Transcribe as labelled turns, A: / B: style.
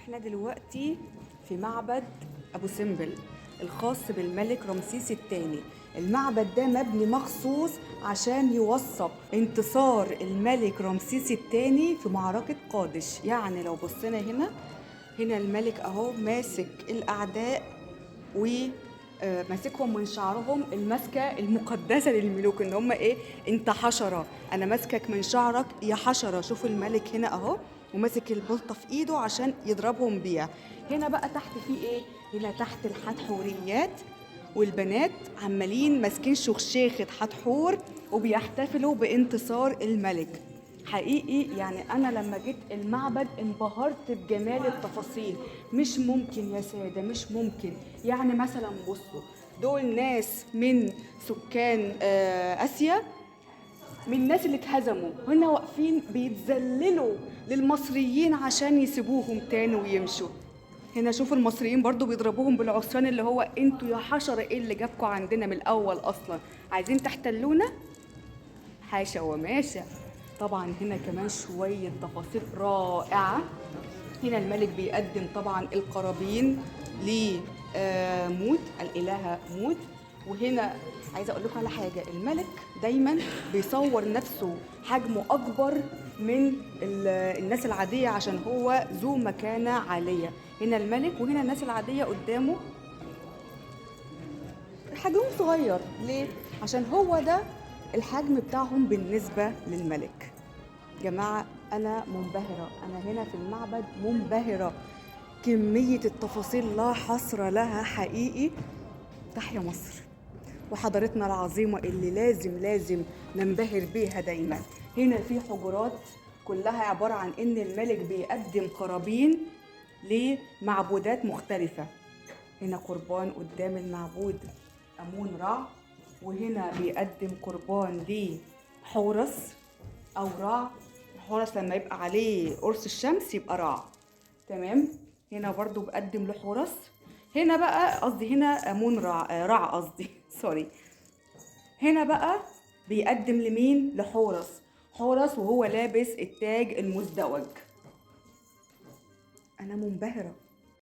A: احنا دلوقتي في معبد ابو سمبل الخاص بالملك رمسيس الثاني. المعبد ده مبني مخصوص عشان يوثق انتصار الملك رمسيس الثاني في معركة قادش. يعني لو بصينا هنا الملك اهو ماسك الاعداء و ماسكهم من شعرهم، المسكه المقدسه للملوك، ان هم ايه، انت حشره، انا ماسكك من شعرك يا حشره. شوفوا الملك هنا اهو وماسك البلطه في ايده عشان يضربهم بيها. هنا بقى تحت في ايه؟ هنا تحت الحتحوريات والبنات عمالين ماسكين شخشيخة حتحور وبيحتفلوا بانتصار الملك. حقيقي يعني أنا لما جيت المعبد انبهرت بجمال التفاصيل. مش ممكن يا سادة، مش ممكن. يعني مثلا بصوا، دول ناس من سكان آسيا، من الناس اللي اتهزموا هنا واقفين بيتذللوا للمصريين عشان يسيبوهم تاني ويمشوا. هنا شوفوا المصريين برضو بيضربوهم بالعصيان، اللي هو انتوا يا حشرة ايه اللي جابكوا عندنا من الاول اصلا؟ عايزين تحتلونا؟ حاشا وماشا. طبعا هنا كمان شوية تفاصيل رائعة. هنا الملك بيقدم طبعا القرابين لموت الإلهة موت. وهنا عايزة أقول لكم على حاجة، الملك دايما بيصور نفسه حجمه أكبر من الناس العادية عشان هو ذو مكانة عالية. هنا الملك وهنا الناس العادية قدامه حجمهم صغير. ليه؟ عشان هو ده الحجم بتاعهم بالنسبة للملك. جماعة أنا منبهرة، أنا هنا في المعبد منبهرة. كمية التفاصيل لا حصر لها حقيقي. تحيا مصر وحضارتنا العظيمة اللي لازم ننبهر بيها دايما. هنا في حجرات كلها عبارة عن إن الملك بيقدم قرابين لمعبودات مختلفة. هنا قربان قدام المعبود أمون رع، وهنا بيقدم قربان لحورس أو رع. حورس لما يبقى عليه قرص الشمس يبقى رع، تمام. هنا برضو بقدم لحورس. هنا بقى قصدي هنا أمون رع قصدي سوري. هنا بقى بيقدم لمين؟ لحورس. حورس وهو لابس التاج المزدوج. أنا منبهرة.